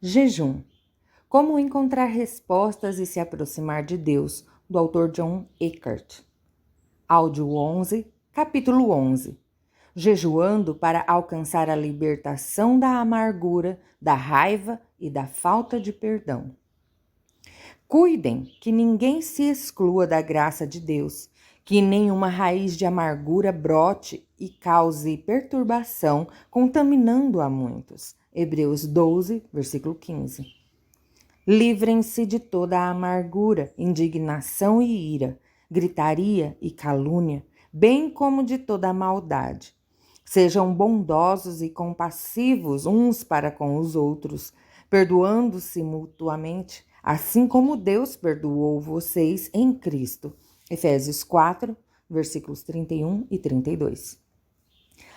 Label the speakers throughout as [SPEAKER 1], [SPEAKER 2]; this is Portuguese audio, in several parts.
[SPEAKER 1] Jejum. Como encontrar respostas e se aproximar de Deus, do autor John Eckhardt. Áudio 11, capítulo 11. Jejuando para alcançar a libertação da amargura, da raiva e da falta de perdão. Cuidem que ninguém se exclua da graça de Deus, que nenhuma raiz de amargura brote e cause perturbação, contaminando a muitos. Hebreus 12, versículo 15. Livrem-se de toda a amargura, indignação e ira, gritaria e calúnia, bem como de toda a maldade. Sejam bondosos e compassivos uns para com os outros, perdoando-se mutuamente, assim como Deus perdoou vocês em Cristo. Efésios 4, versículos 31 e 32.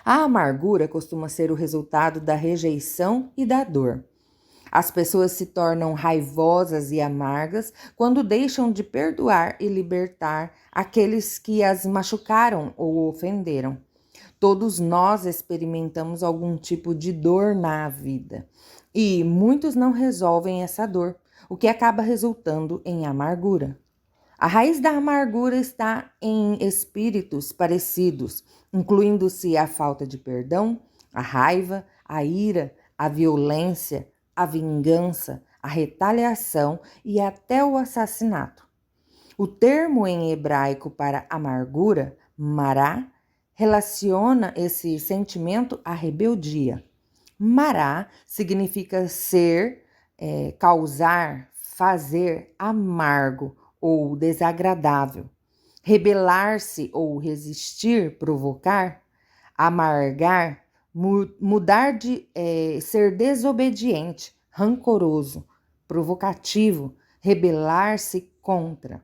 [SPEAKER 1] A amargura costuma ser o resultado da rejeição e da dor. As pessoas se tornam raivosas e amargas quando deixam de perdoar e libertar aqueles que as machucaram ou ofenderam. Todos nós experimentamos algum tipo de dor na vida e muitos não resolvem essa dor, o que acaba resultando em amargura. A raiz da amargura está em espíritos parecidos, incluindo-se a falta de perdão, a raiva, a ira, a violência, a vingança, a retaliação e até o assassinato. O termo em hebraico para amargura, mará, relaciona esse sentimento à rebeldia. Mará significa ser, causar, fazer amargo ou desagradável. Rebelar-se ou resistir, provocar, amargar, mudar de ser desobediente, rancoroso, provocativo, rebelar-se contra.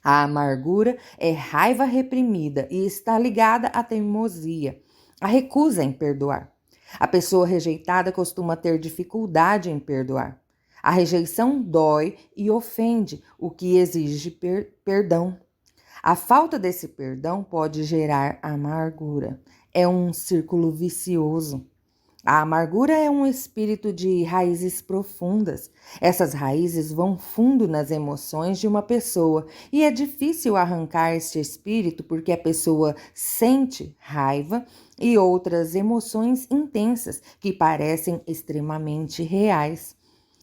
[SPEAKER 1] A amargura é raiva reprimida e está ligada à teimosia, à recusa em perdoar. A pessoa rejeitada costuma ter dificuldade em perdoar. A rejeição dói e ofende, o que exige perdão. A falta desse perdão pode gerar amargura. É um círculo vicioso. A amargura é um espírito de raízes profundas. Essas raízes vão fundo nas emoções de uma pessoa e é difícil arrancar este espírito porque a pessoa sente raiva e outras emoções intensas que parecem extremamente reais.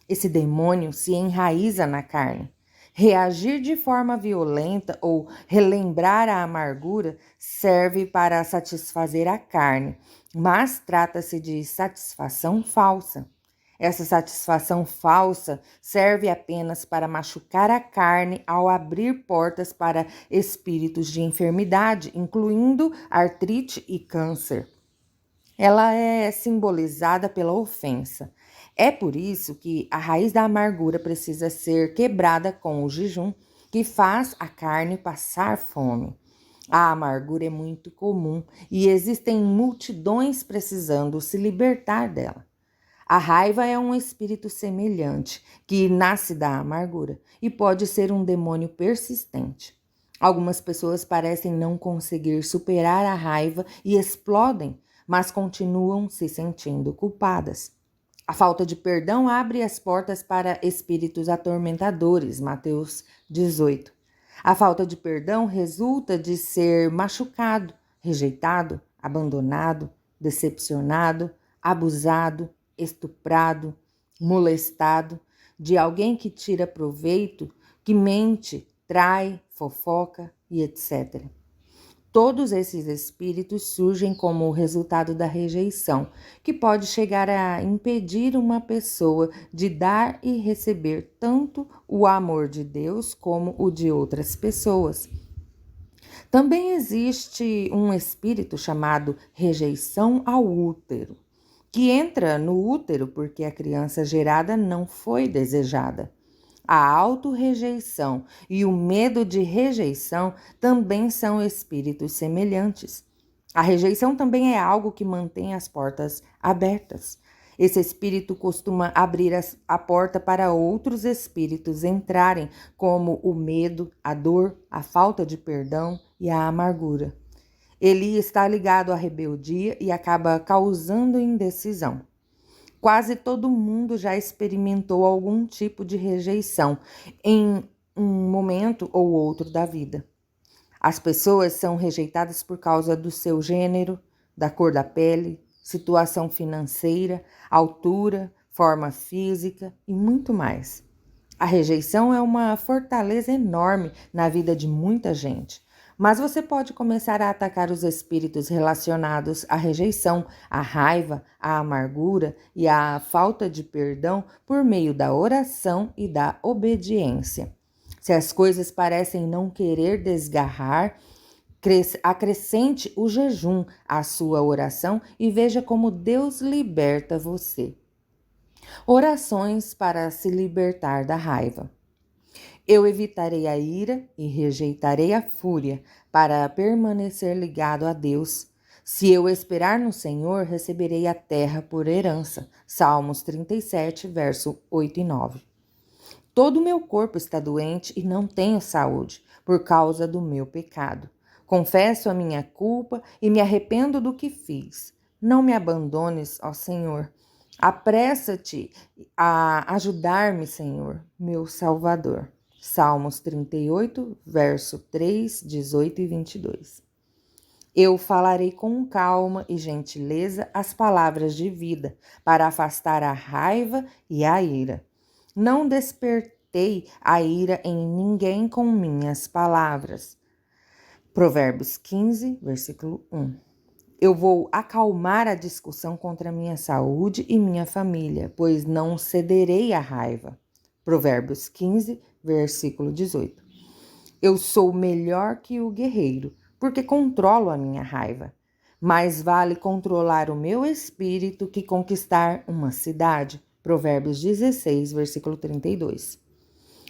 [SPEAKER 1] Esse demônio se enraiza na carne. Reagir de forma violenta ou relembrar a amargura serve para satisfazer a carne, mas trata-se de satisfação falsa. Essa satisfação falsa serve apenas para machucar a carne ao abrir portas para espíritos de enfermidade, incluindo artrite e câncer. Ela é simbolizada pela ofensa. É por isso que a raiz da amargura precisa ser quebrada com o jejum, que faz a carne passar fome. A amargura é muito comum e existem multidões precisando se libertar dela. A raiva é um espírito semelhante, que nasce da amargura e pode ser um demônio persistente. Algumas pessoas parecem não conseguir superar a raiva e explodem, mas continuam se sentindo culpadas. A falta de perdão abre as portas para espíritos atormentadores, Mateus 18. A falta de perdão resulta de ser machucado, rejeitado, abandonado, decepcionado, abusado, estuprado, molestado, de alguém que tira proveito, que mente, trai, fofoca e etc. Todos esses espíritos surgem como resultado da rejeição, que pode chegar a impedir uma pessoa de dar e receber tanto o amor de Deus como o de outras pessoas. Também existe um espírito chamado rejeição ao útero, que entra no útero porque a criança gerada não foi desejada. A autorrejeição e o medo de rejeição também são espíritos semelhantes. A rejeição também é algo que mantém as portas abertas. Esse espírito costuma abrir a porta para outros espíritos entrarem, como o medo, a dor, a falta de perdão e a amargura. Ele está ligado à rebeldia e acaba causando indecisão. Quase todo mundo já experimentou algum tipo de rejeição em um momento ou outro da vida. As pessoas são rejeitadas por causa do seu gênero, da cor da pele, situação financeira, altura, forma física e muito mais. A rejeição é uma fortaleza enorme na vida de muita gente. Mas você pode começar a atacar os espíritos relacionados à rejeição, à raiva, à amargura e à falta de perdão por meio da oração e da obediência. Se as coisas parecem não querer desgarrar, acrescente o jejum à sua oração e veja como Deus liberta você. Orações para se libertar da raiva. Eu evitarei a ira e rejeitarei a fúria para permanecer ligado a Deus. Se eu esperar no Senhor, receberei a terra por herança. Salmos 37, verso 8 e 9. Todo o meu corpo está doente e não tenho saúde, por causa do meu pecado. Confesso a minha culpa e me arrependo do que fiz. Não me abandones, ó Senhor. Apressa-te a ajudar-me, Senhor, meu Salvador. Salmos 38, verso 3, 18 e 22. Eu falarei com calma e gentileza as palavras de vida, para afastar a raiva e a ira. Não despertei a ira em ninguém com minhas palavras. Provérbios 15, versículo 1. Eu vou acalmar a discussão contra minha saúde e minha família, pois não cederei à raiva. Provérbios 15, versículo 18. Eu sou melhor que o guerreiro, porque controlo a minha raiva. Mais vale controlar o meu espírito que conquistar uma cidade. Provérbios 16, versículo 32.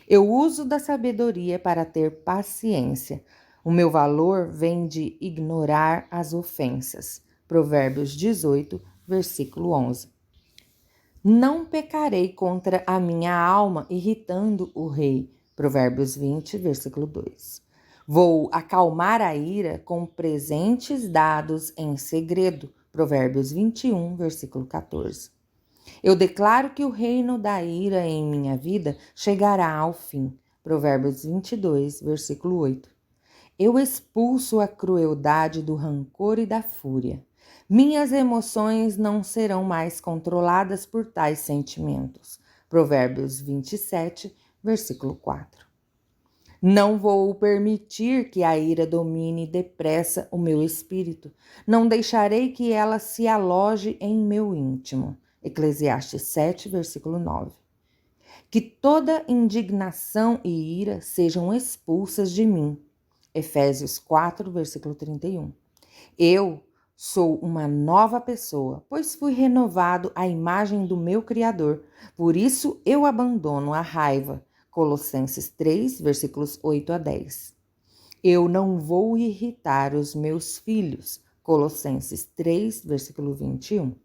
[SPEAKER 1] Eu uso da sabedoria para ter paciência. O meu valor vem de ignorar as ofensas. Provérbios 18, versículo 11. Não pecarei contra a minha alma, irritando o rei. Provérbios 20, versículo 2. Vou acalmar a ira com presentes dados em segredo. Provérbios 21, versículo 14. Eu declaro que o reino da ira em minha vida chegará ao fim. Provérbios 22, versículo 8. Eu expulso a crueldade do rancor e da fúria. Minhas emoções não serão mais controladas por tais sentimentos. Provérbios 27, versículo 4. Não vou permitir que a ira domine depressa o meu espírito. Não deixarei que ela se aloje em meu íntimo. Eclesiastes 7, versículo 9. Que toda indignação e ira sejam expulsas de mim. Efésios 4, versículo 31. Eu sou uma nova pessoa, pois fui renovado à imagem do meu Criador. Por isso eu abandono a raiva. Colossenses 3, versículos 8 a 10. Eu não vou irritar os meus filhos. Colossenses 3, versículo 21.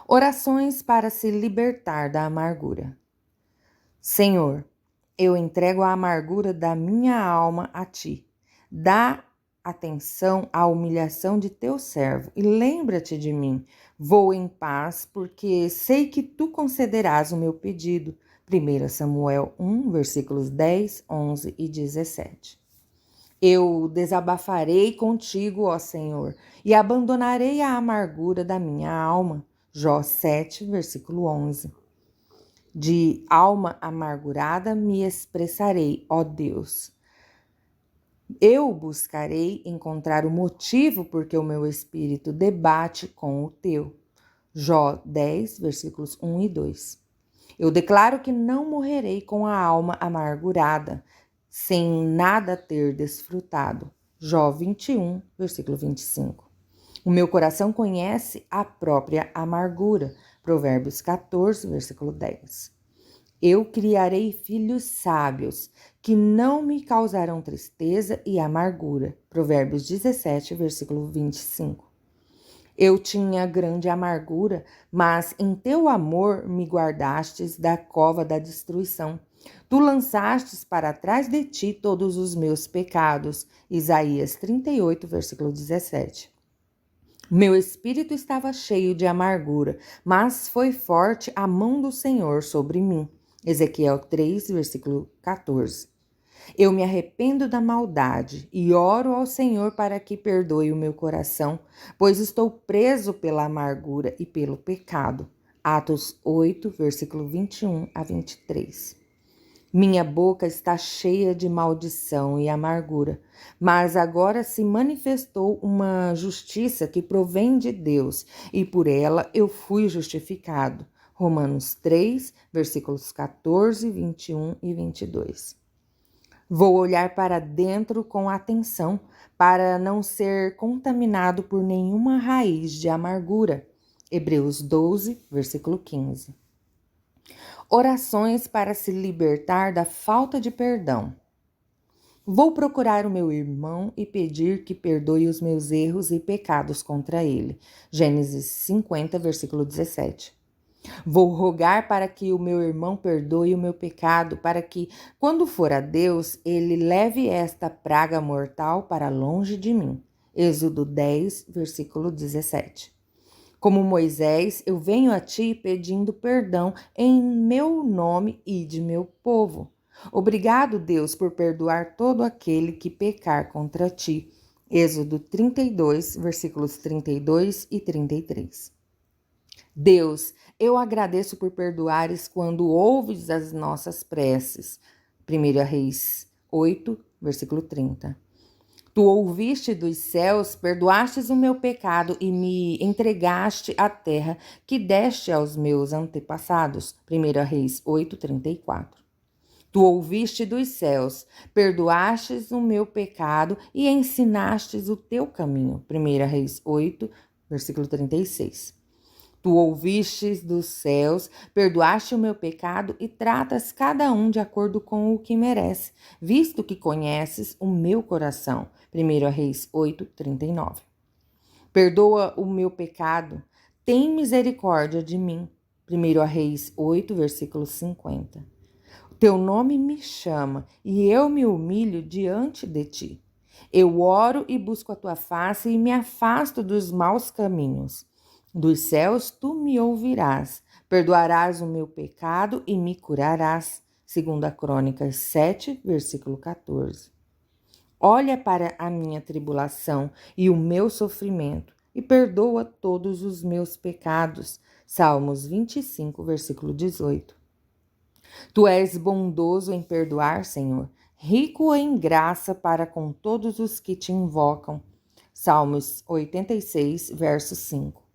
[SPEAKER 1] Orações para se libertar da amargura. Senhor, eu entrego a amargura da minha alma a ti. Dá atenção à humilhação de teu servo e lembra-te de mim. Vou em paz, porque sei que tu concederás o meu pedido. 1 Samuel 1, versículos 10, 11 e 17. Eu desabafarei contigo, ó Senhor, e abandonarei a amargura da minha alma. Jó 7, versículo 11. De alma amargurada me expressarei, ó Deus. Eu buscarei encontrar o motivo porque o meu espírito debate com o teu. Jó 10, versículos 1 e 2. Eu declaro que não morrerei com a alma amargurada, sem nada ter desfrutado. Jó 21, versículo 25. O meu coração conhece a própria amargura. Provérbios 14, versículo 10. Eu criarei filhos sábios, que não me causarão tristeza e amargura. Provérbios 17, versículo 25. Eu tinha grande amargura, mas em teu amor me guardastes da cova da destruição. Tu lançastes para trás de ti todos os meus pecados. Isaías 38, versículo 17. Meu espírito estava cheio de amargura, mas foi forte a mão do Senhor sobre mim. Ezequiel 3, versículo 14. Eu me arrependo da maldade e oro ao Senhor para que perdoe o meu coração, pois estou preso pela amargura e pelo pecado. Atos 8, versículo 21 a 23. Minha boca está cheia de maldição e amargura, mas agora se manifestou uma justiça que provém de Deus, e por ela eu fui justificado. Romanos 3, versículos 14, 21 e 22. Vou olhar para dentro com atenção, para não ser contaminado por nenhuma raiz de amargura. Hebreus 12, versículo 15. Orações para se libertar da falta de perdão. Vou procurar o meu irmão e pedir que perdoe os meus erros e pecados contra ele. Gênesis 50, versículo 17. Vou rogar para que o meu irmão perdoe o meu pecado, para que, quando for a Deus, ele leve esta praga mortal para longe de mim. Êxodo 10, versículo 17. Como Moisés, eu venho a ti pedindo perdão em meu nome e de meu povo. Obrigado, Deus, por perdoar todo aquele que pecar contra ti. Êxodo 32, versículos 32 e 33. Deus, eu agradeço por perdoares quando ouves as nossas preces. 1 Reis 8, versículo 30. Tu ouviste dos céus, perdoastes o meu pecado e me entregaste a terra que deste aos meus antepassados. 1 Reis 8, 34. Tu ouviste dos céus, perdoastes o meu pecado e ensinastes o teu caminho. 1 Reis 8, versículo 36. Tu ouvistes dos céus, perdoaste o meu pecado e tratas cada um de acordo com o que merece, visto que conheces o meu coração. 1 Reis 8, 39. Perdoa o meu pecado, tem misericórdia de mim. 1 Reis 8, versículo 50. Teu nome me chama e eu me humilho diante de ti. Eu oro e busco a tua face e me afasto dos maus caminhos. Dos céus tu me ouvirás, perdoarás o meu pecado e me curarás. 2 Crônicas 7, versículo 14. Olha para a minha tribulação e o meu sofrimento e perdoa todos os meus pecados. Salmos 25, versículo 18. Tu és bondoso em perdoar, Senhor, rico em graça para com todos os que te invocam. Salmos 86, verso 5.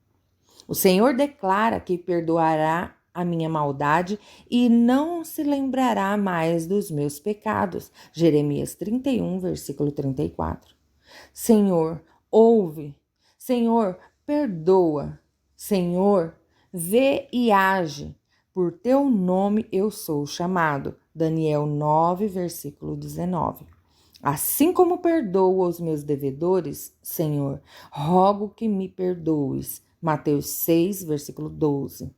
[SPEAKER 1] O Senhor declara que perdoará a minha maldade e não se lembrará mais dos meus pecados. Jeremias 31, versículo 34. Senhor, ouve. Senhor, perdoa. Senhor, vê e age. Por teu nome eu sou chamado. Daniel 9, versículo 19. Assim como perdoo aos meus devedores, Senhor, rogo que me perdoes. Mateus 6, versículo 12.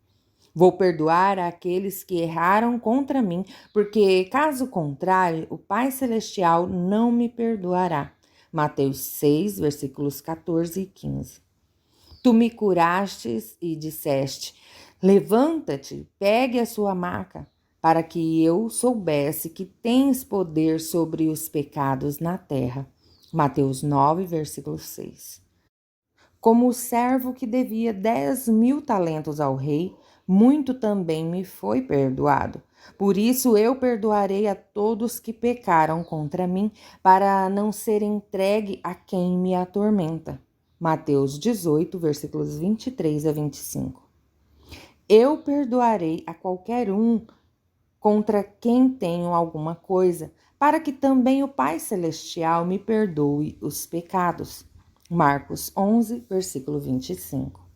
[SPEAKER 1] Vou perdoar aqueles que erraram contra mim, porque, caso contrário, o Pai Celestial não me perdoará. Mateus 6, versículos 14 e 15. Tu me curastes e disseste: levanta-te, pegue a sua maca, para que eu soubesse que tens poder sobre os pecados na terra. Mateus 9, versículo 6. Como o servo que devia 10.000 talentos ao rei, muito também me foi perdoado. Por isso eu perdoarei a todos que pecaram contra mim, para não ser entregue a quem me atormenta. Mateus 18, versículos 23 a 25. Eu perdoarei a qualquer um contra quem tenho alguma coisa, para que também o Pai Celestial me perdoe os pecados. Marcos 11, versículo 25.